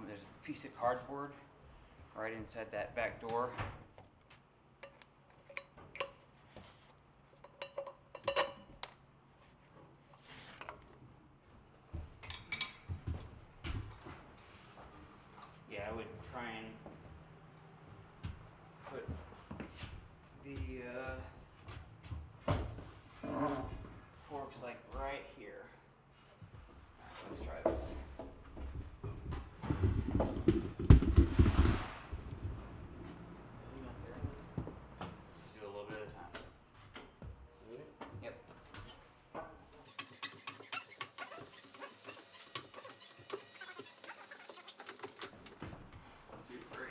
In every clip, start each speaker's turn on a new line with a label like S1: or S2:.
S1: There's a piece of cardboard right inside that back door. Yeah, I would try and put the forks like right here. Alright, let's try this. Just do a little bit at a time. Yep. 1, 2, 3.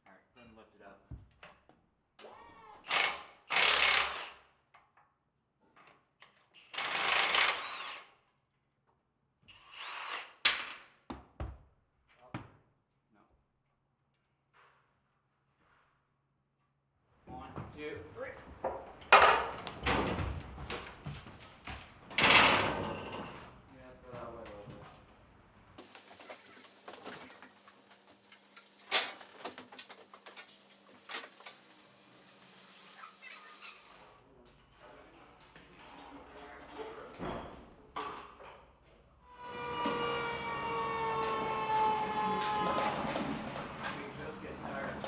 S1: Alright, then lift it up. No. 1, 2, 3. Yeah, throw that away a little bit. Big toes getting tired.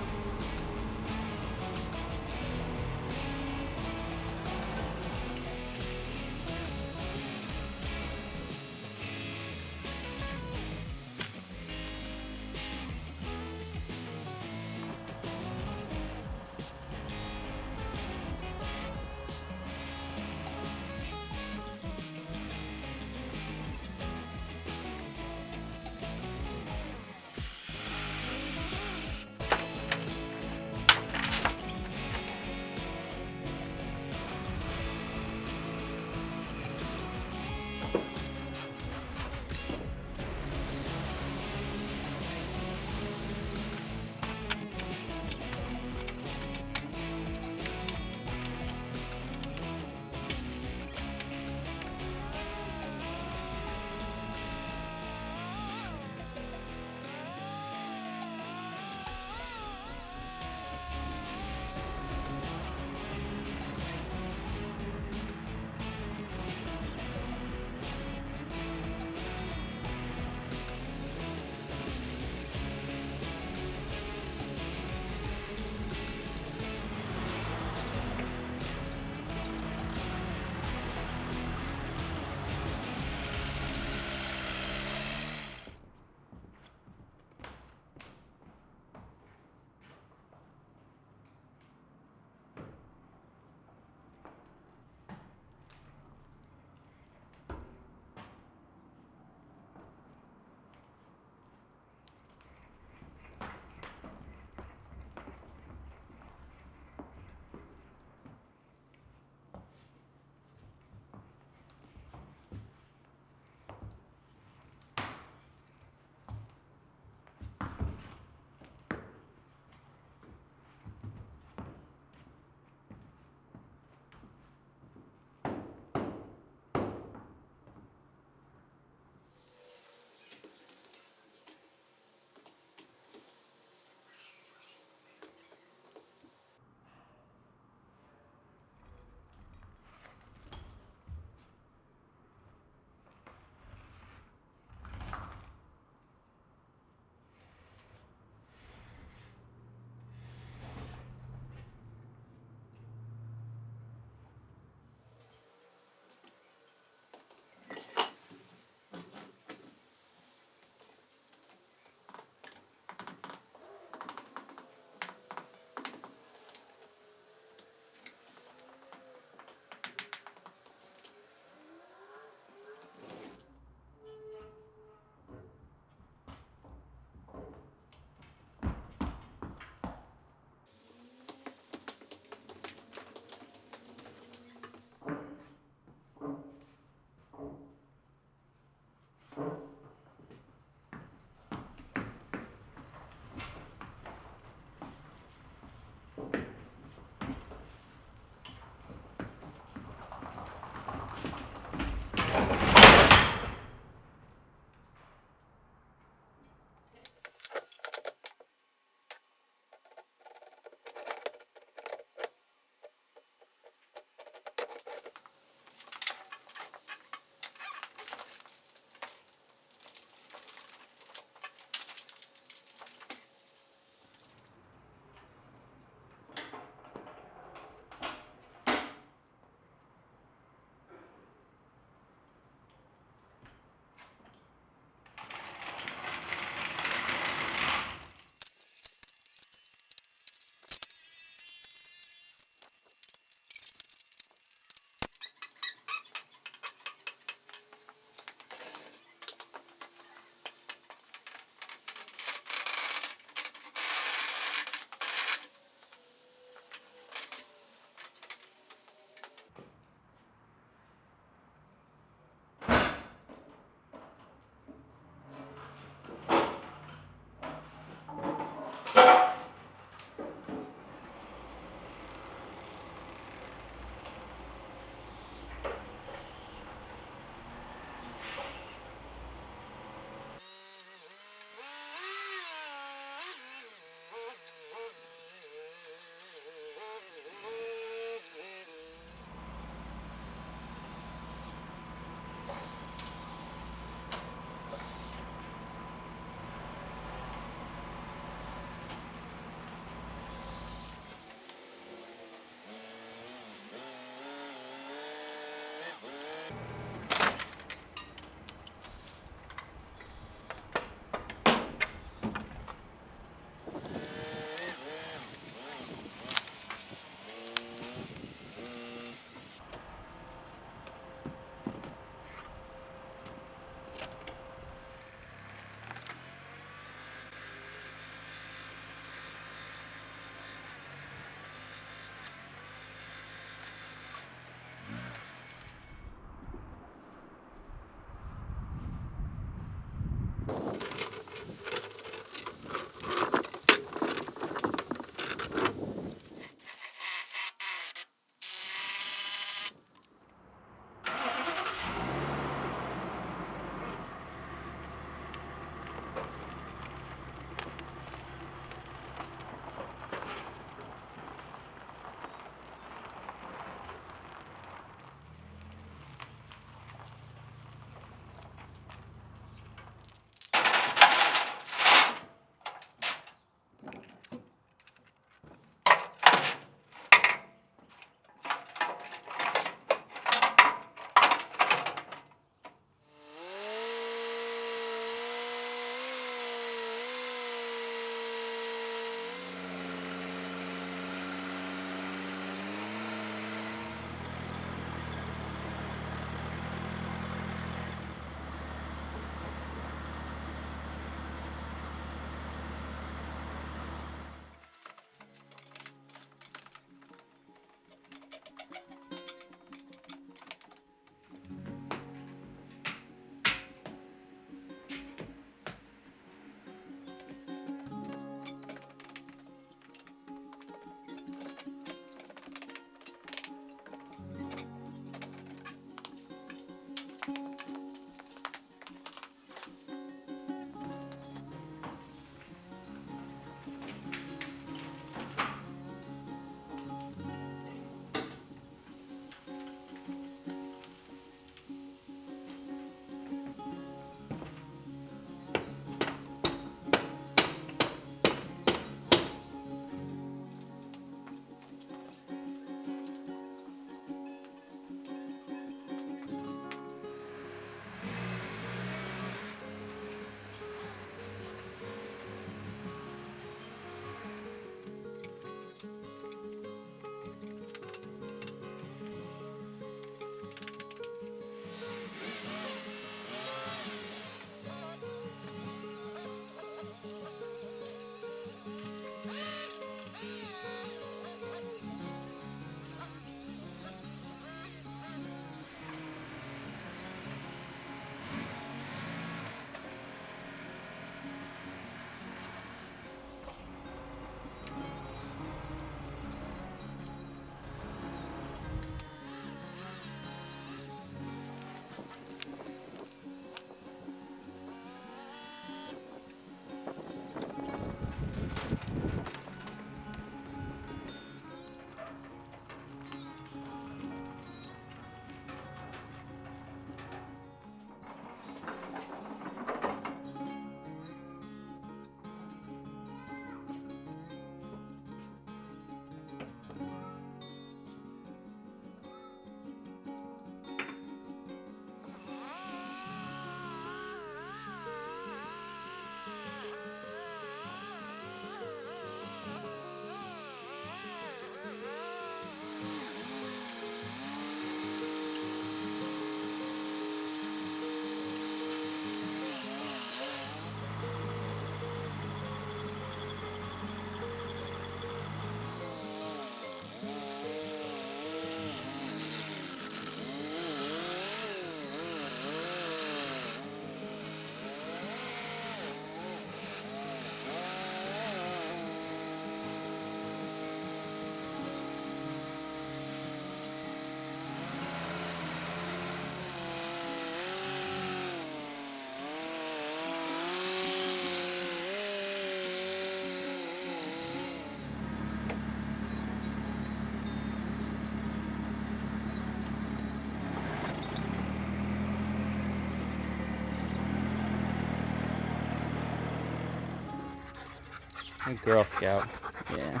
S1: A Girl Scout. Yeah.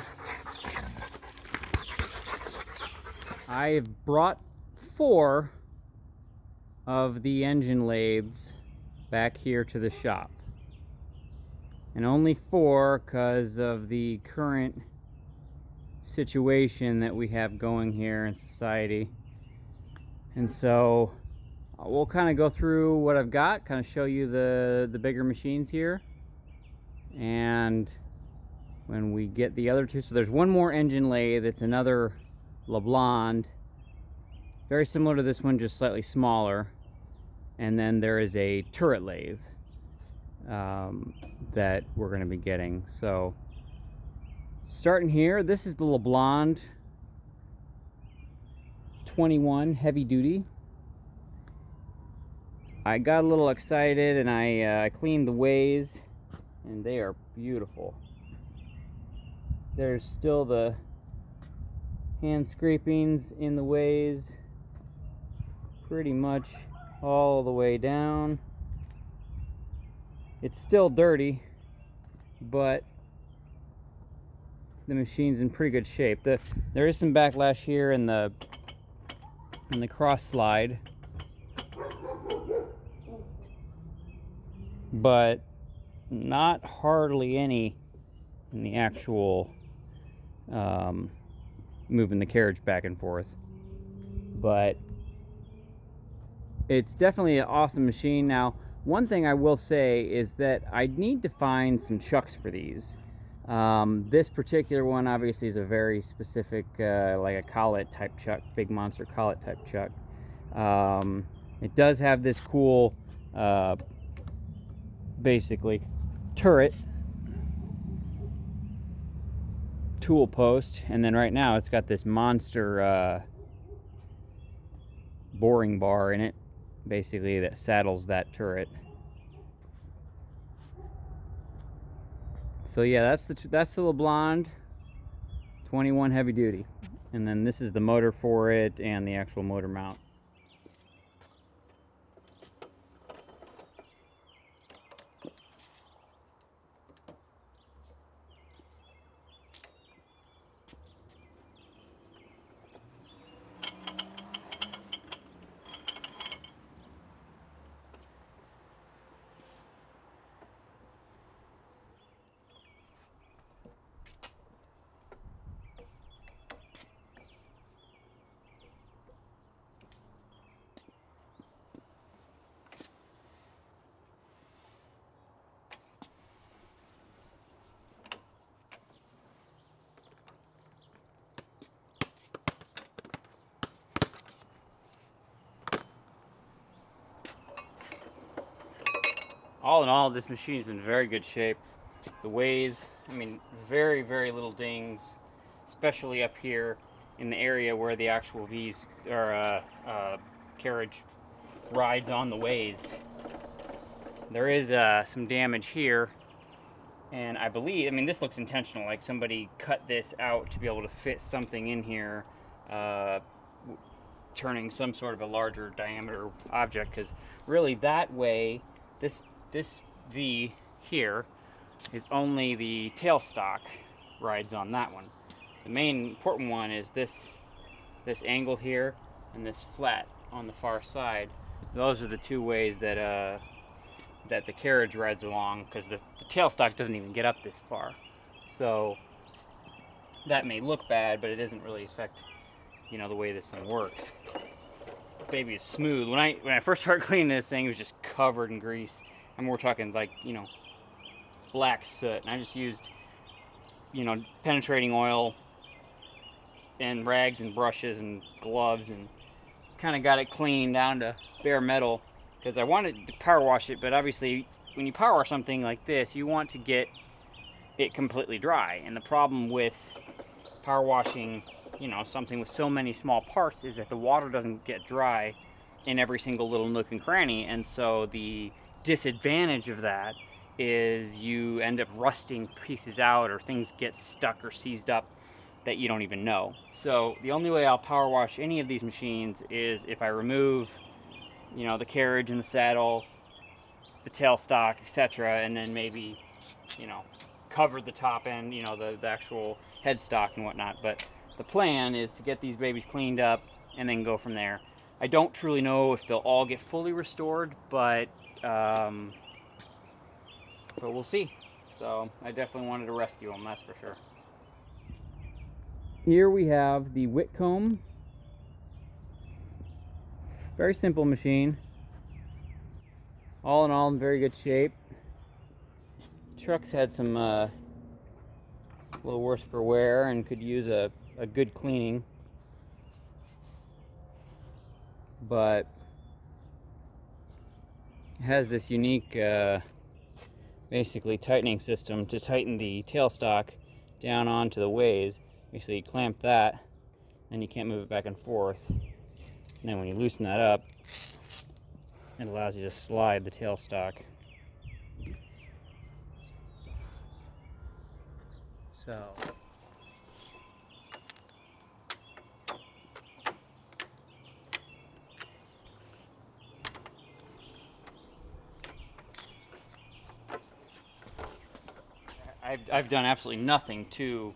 S1: I've brought 4 of the engine lathes back here to the shop. And only 4 because of the current situation that we have going here in society. And so we'll kind of go through what I've got, kind of show you the bigger machines here. And when we get the other 2, so there's one more engine lathe. It's another LeBlanc, very similar to this one, just slightly smaller. And then there is a turret lathe that we're going to be getting. So starting here, this is the LeBlanc 21 heavy duty. I got a little excited and I cleaned the ways, and they are beautiful. There's still the hand scrapings in the ways pretty much all the way down. It's still dirty, but the machine's in pretty good shape. There is some backlash here in the cross slide, but not hardly any in the actual moving the carriage back and forth. But it's definitely an awesome machine. Now, one thing I will say is that I need to find some chucks for these. This particular one obviously is a very specific, like a collet type chuck, big monster collet type chuck. It does have this cool, basically, turret tool post, and then right now it's got this monster boring bar in it, basically, that saddles that turret. So yeah, that's the LeBlanc 21 heavy duty, and then this is the motor for it and the actual motor mount. All in all, this machine is in very good shape. The ways, I mean, very, very little dings, especially up here in the area where the actual V's or carriage rides on the ways. There is some damage here, and I believe, I mean, this looks intentional, like somebody cut this out to be able to fit something in here, turning some sort of a larger diameter object, because really that way, this V here is only the tailstock rides on that one. The main important one is this angle here and this flat on the far side. Those are the 2 ways that that the carriage rides along, because the tailstock doesn't even get up this far. So that may look bad, but it doesn't really affect, you know, the way this thing works. Baby is smooth. When I first started cleaning this thing, it was just covered in grease. I mean, we're talking like, you know, black soot. And I just used, you know, penetrating oil and rags and brushes and gloves, and kind of got it clean down to bare metal, because I wanted to power wash it. But obviously, when you power wash something like this, you want to get it completely dry. And the problem with power washing, you know, something with so many small parts is that the water doesn't get dry in every single little nook and cranny. And so the disadvantage of that is you end up rusting pieces out, or things get stuck or seized up that you don't even know. So the only way I'll power wash any of these machines is if I remove, you know, the carriage and the saddle, the tailstock, etc., and then maybe, you know, covered the top end, you know, the actual headstock and whatnot. But the plan is to get these babies cleaned up and then go from there. I don't truly know if they'll all get fully restored, but we'll see. So I definitely wanted to rescue them, that's for sure. Here we have the Whitcomb. Very simple machine. All in all, in very good shape. Truck's had some a little worse for wear and could use a good cleaning. But it has this unique basically tightening system to tighten the tailstock down onto the ways. Basically you clamp that and you can't move it back and forth. And then when you loosen that up, it allows you to slide the tailstock. So I've done absolutely nothing to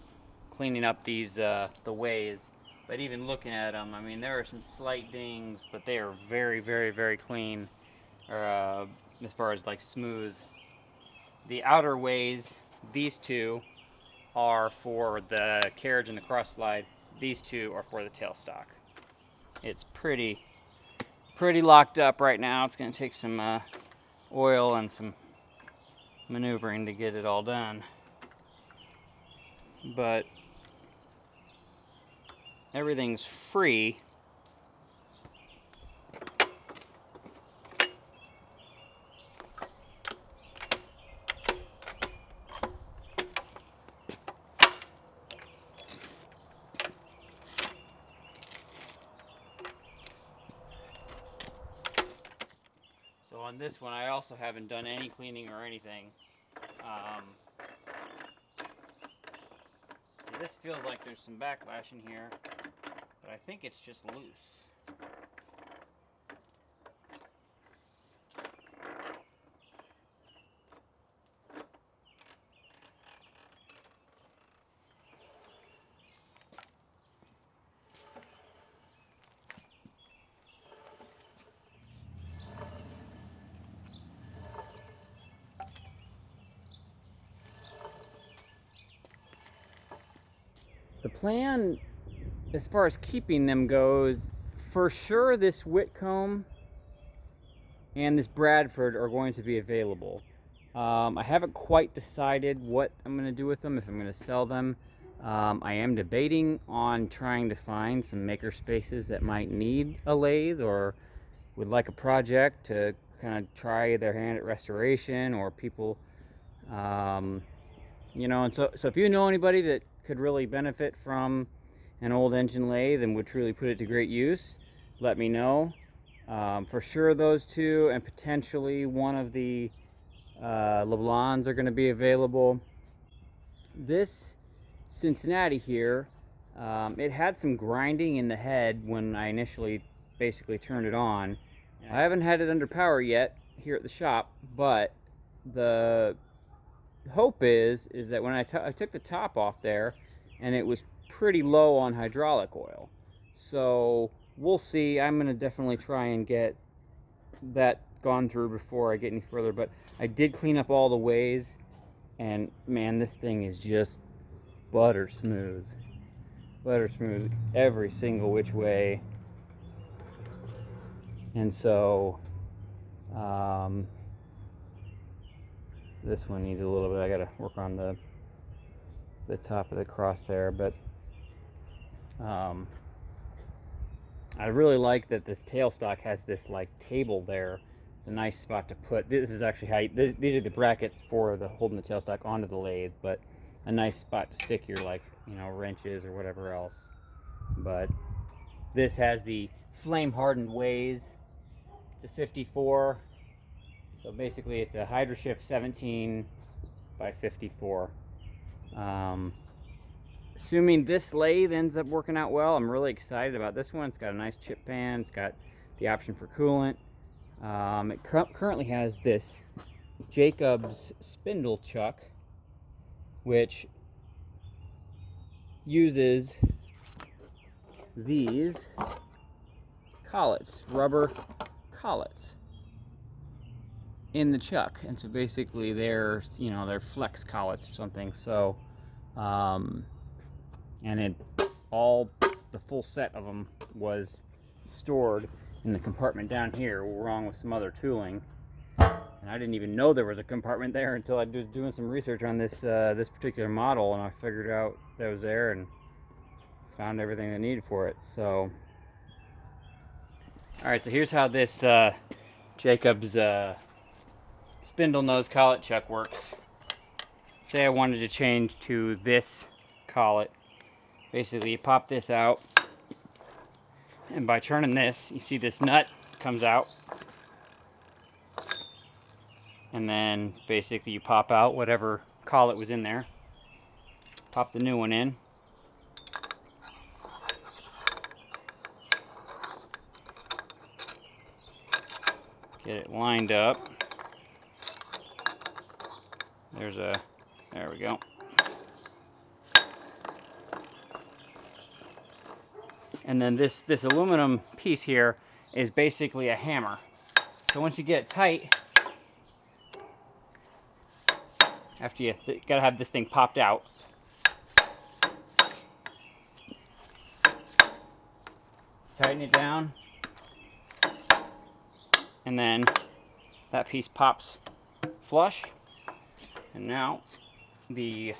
S1: cleaning up these the ways, but even looking at them, I mean, there are some slight dings, but they are very, very, very clean, or as far as like smooth. The outer ways, these two are for the carriage and the cross slide. These two are for the tailstock. It's pretty locked up right now. It's going to take some oil and some maneuvering to get it all done. But everything's free. So on this one, I also haven't done any cleaning or anything. See, this feels like there's some backlash in here, but I think it's just loose. The plan, as far as keeping them goes, for sure this Whitcomb and this Bradford are going to be available. I haven't quite decided what I'm going to do with them, if I'm going to sell them. I am debating on trying to find some maker spaces that might need a lathe or would like a project to kind of try their hand at restoration, or people, you know, and so if you know anybody that could really benefit from an old engine lathe and would truly put it to great use, let me know. For sure those two, and potentially one of the Leblons are going to be available. This Cincinnati here, it had some grinding in the head when I initially basically turned it on. I haven't had it under power yet here at the shop, but the hope is that when I took the top off there, and it was pretty low on hydraulic oil. So we'll see. I'm going to definitely try and get that gone through before I get any further. But I did clean up all the ways, and man, this thing is just butter smooth. Butter smooth every single which way. And so this one needs a little bit. I got to work on the top of the crosshair, but I really like that this tailstock has this like table there. It's a nice spot to put. This is actually how these are the brackets for the holding the tailstock onto the lathe, but a nice spot to stick your, like, you know, wrenches or whatever else. But this has the flame hardened ways. It's a 54, so basically it's a HydroShift 17 by 54. Assuming this lathe ends up working out well, I'm really excited about this one. It's got a nice chip pan. It's got the option for coolant. It currently has this Jacobs spindle chuck, which uses these collets, rubber collets in the chuck, and so basically they're, you know, they're flex collets or something. So and it all, the full set of them was stored in the compartment down here along with some other tooling, and I didn't even know there was a compartment there until I was doing some research on this this particular model, and I figured out that it was there and found everything I needed for it. So alright, so here's how this Jacob's spindle nose collet chuck works. Say I wanted to change to this collet. Basically, you pop this out, and by turning this, you see this nut comes out, and then basically you pop out whatever collet was in there, pop the new one in, get it lined up. There we go. And then this aluminum piece here is basically a hammer. So once you get it tight, after you gotta have this thing popped out, tighten it down, and then that piece pops flush, and now the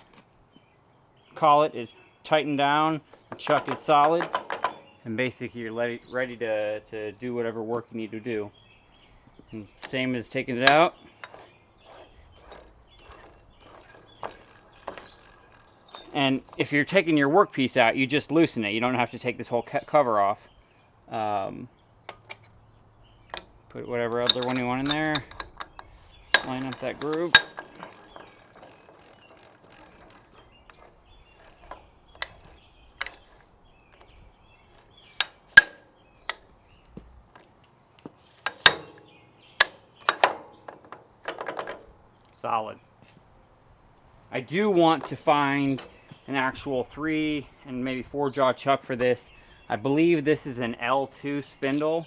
S1: collet is tightened down, the chuck is solid, and basically you're ready to do whatever work you need to do. And same as taking it out. And if you're taking your workpiece out, you just loosen it. You don't have to take this whole cover off. Put whatever other one you want in there. Line up that groove. Solid. I do want to find an actual 3 and maybe 4 jaw chuck for this. I believe this is an L2 spindle.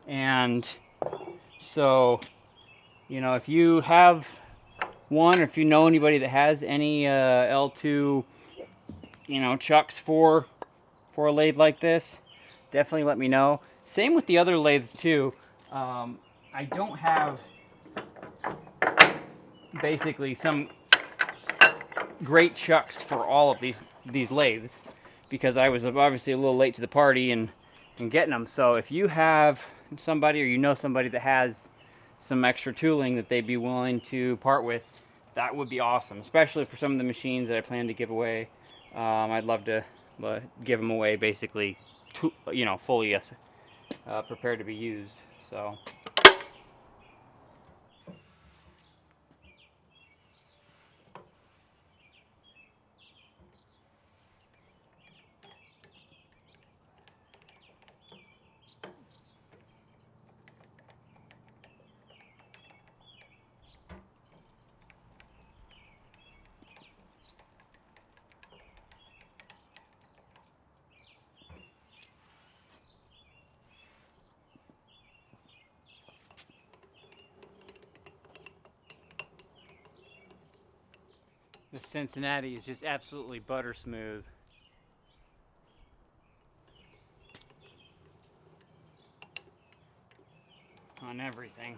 S1: And so, you know, if you have one, or if you know anybody that has any L2, you know, chucks for a lathe like this, definitely let me know. Same with the other lathes too. I don't have basically some great chucks for all of these lathes, because I was obviously a little late to the party in getting them. So if you have somebody, or you know somebody that has some extra tooling that they'd be willing to part with, that would be awesome, especially for some of the machines that I plan to give away. I'd love to give them away basically, you know, fully prepared to be used. So this Cincinnati is just absolutely butter smooth. On everything.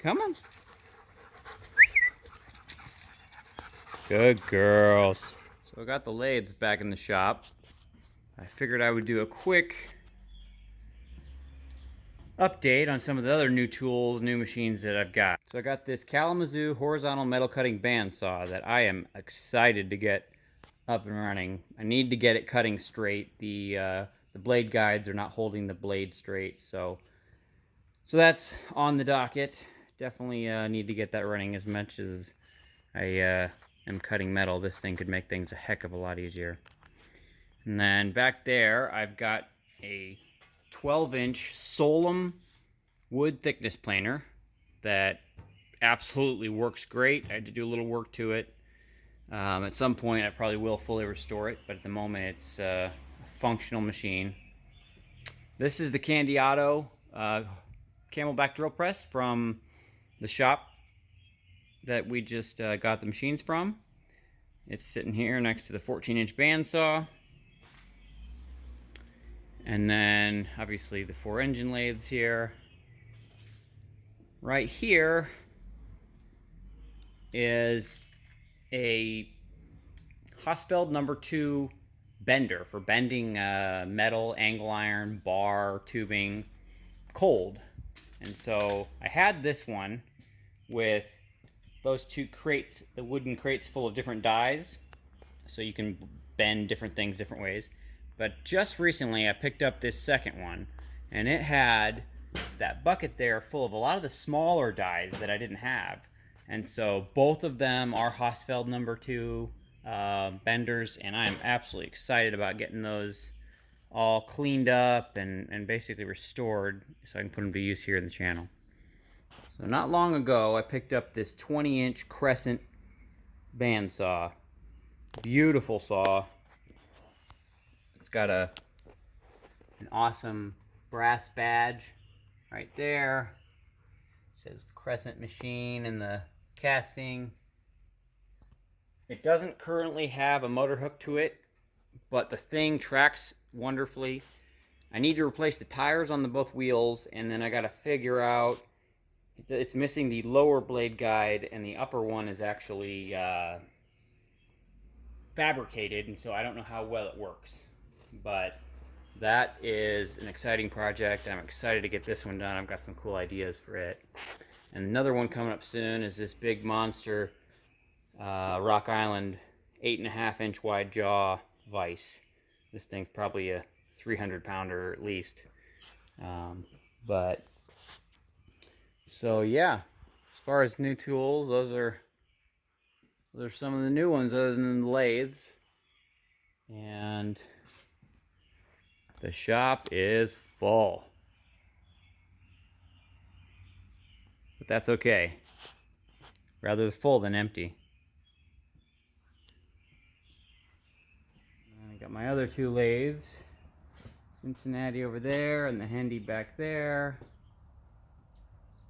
S1: Come on. Good girls. So I got the lathes back in the shop. I figured I would do a quick update on some of the other new tools, new machines that I've got. So I got this Kalamazoo horizontal metal cutting bandsaw that I am excited to get up and running. I need to get it cutting straight. The blade guides are not holding the blade straight, so that's on the docket definitely need to get that running. As much as I am cutting metal, this thing could make things a heck of a lot easier. And then back there, I've got a 12-inch Solum wood thickness planer that absolutely works great. I had to do a little work to it. At some point, I probably will fully restore it, but at the moment, it's a functional machine. This is the Candiato Camelback drill press from the shop that we just got the machines from. It's sitting here next to the 14-inch bandsaw. And then, obviously, the 4-engine lathes here. Right here is a Hosfeld number 2 bender for bending metal, angle iron, bar, tubing, cold. And so I had this one with those 2 crates, the wooden crates full of different dies, so you can bend different things different ways. But just recently I picked up this second one, and it had that bucket there full of a lot of the smaller dies that I didn't have. And so both of them are Hosfeld number 2 benders, and I'm absolutely excited about getting those all cleaned up and basically restored so I can put them to use here in the channel. So not long ago I picked up this 20-inch Crescent bandsaw. Beautiful saw. It's got an awesome brass badge right there. It says Crescent Machine in the casting. It doesn't currently have a motor hook to it, but the thing tracks wonderfully. I need to replace the tires on the both wheels, and then I got to figure out, it's missing the lower blade guide, and the upper one is actually fabricated, and so I don't know how well it works. But that is an exciting project. I'm excited to get this one done. I've got some cool ideas for it. And another one coming up soon is this big monster Rock Island 8.5-inch wide jaw vise. This thing's probably a 300-pounder at least. But so yeah, as far as new tools, those are some of the new ones other than the lathes. And the shop is full. But that's okay. Rather full than empty. And I got my other 2 lathes. Cincinnati over there and the Hendy back there.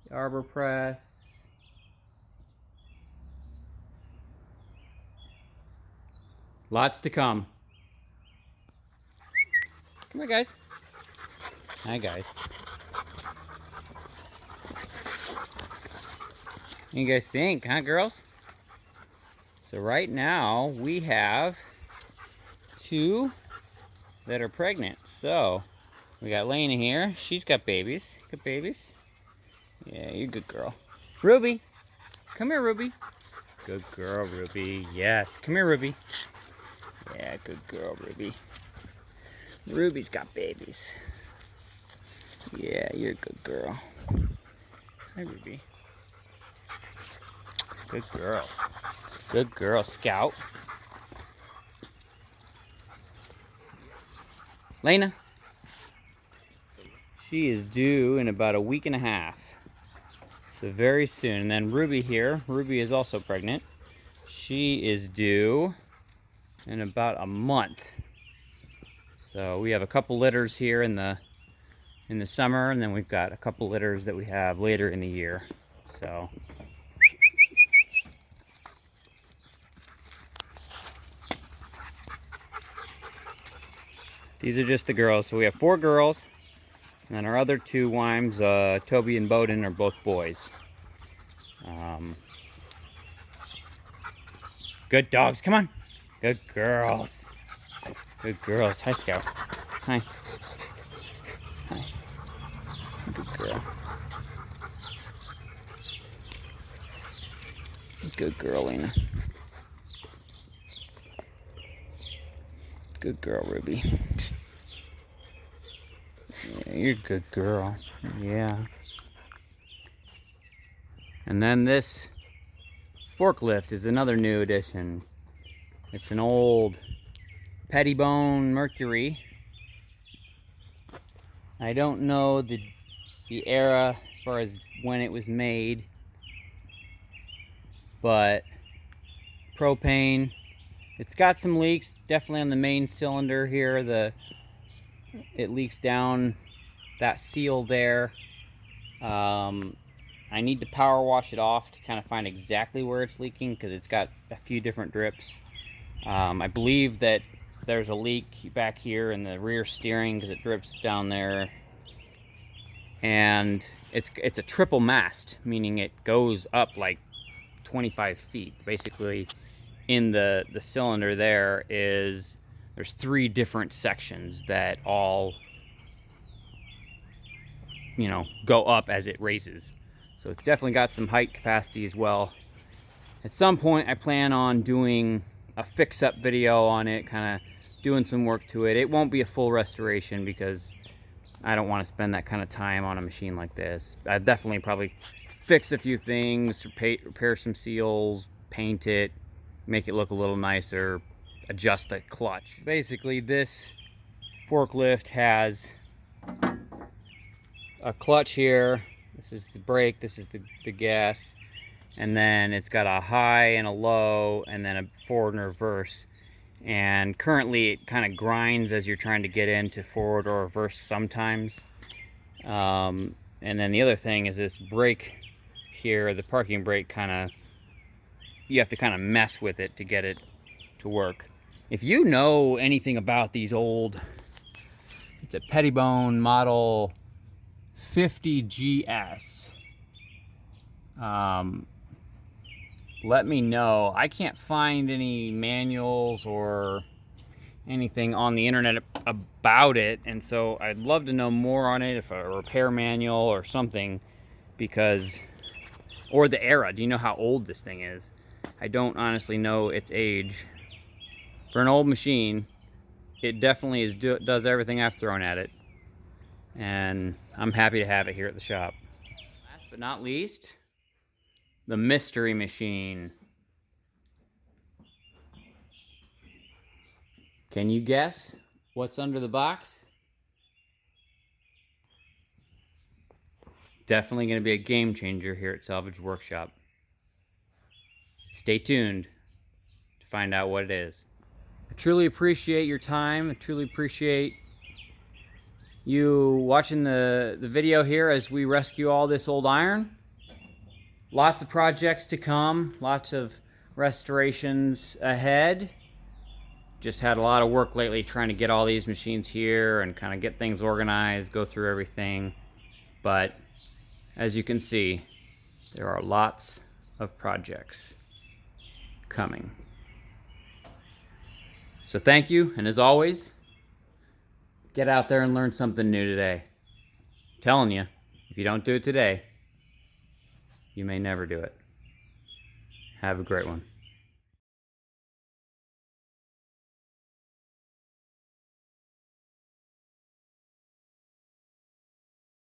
S1: The Arbor Press. Lots to come. Come here, guys. Hi, guys. What do you guys think, huh, girls? So right now, we have 2 that are pregnant. So, we got Lena here. She's got babies. Good babies. Yeah, you're a good girl. Ruby. Come here, Ruby. Good girl, Ruby. Yes. Come here, Ruby. Yeah, good girl, Ruby. Ruby's got babies. Yeah, you're a good girl. Hi, Ruby. Good girls. Good girl, Scout. Lena. She is due in about a week and a half. So very soon. And then Ruby here. Ruby is also pregnant. She is due in about a month. So we have a couple litters here in the summer, and then we've got a couple litters that we have later in the year. So these are just the girls. So we have 4 girls, and then our other 2 wimes, Toby and Bowden, are both boys. Good dogs, come on. Good girls. Good girls. Hi, Scout. Hi. Hi. Good girl. Good girl, Lena. Good girl, Ruby. Yeah, you're a good girl. Yeah. And then this forklift is another new addition. It's an old Pettibone Mercury. I don't know the era as far as when it was made, but propane. It's got some leaks, definitely on the main cylinder here. It leaks down that seal there. I need to power wash it off to kind of find exactly where it's leaking, because it's got a few different drips. I believe that there's a leak back here in the rear steering because it drips down there. And it's a triple mast, meaning it goes up like 25 feet. Basically, in the cylinder there's 3 different sections that all, you know, go up as it raises. So it's definitely got some height capacity as well. At some point I plan on doing a fix-up video on it, kind of doing some work to it. It won't be a full restoration because I don't want to spend that kind of time on a machine like this. I'd definitely probably fix a few things, repair some seals, paint it, make it look a little nicer, adjust the clutch. Basically, this forklift has a clutch here. This is the brake, this is the gas, and then it's got a high and a low, and then a forward and reverse. And currently it kind of grinds as you're trying to get into forward or reverse sometimes. And then the other thing is this brake here, the parking brake, you have to kind of mess with it to get it to work. If you know anything about these old, it's a Pettibone model 50GS. Let me know. I can't find any manuals or anything on the internet about it, and so I'd love to know more on it, if a repair manual or something, or the era. Do you know how old this thing is? I don't honestly know its age. For an old machine, it definitely does everything I've thrown at it, and I'm happy to have it here at the shop. Last but not least, the mystery machine. Can you guess what's under the box? Definitely going to be a game changer here at Salvage Workshop. Stay tuned to find out what it is. I truly appreciate your time. I truly appreciate you watching the video here as we rescue all this old iron. Lots of projects to come, lots of restorations ahead. Just had a lot of work lately trying to get all these machines here and kind of get things organized, go through everything. But as you can see, there are lots of projects coming. So thank you, and as always, get out there and learn something new today. I'm telling you, if you don't do it today, you may never do it. Have a great one.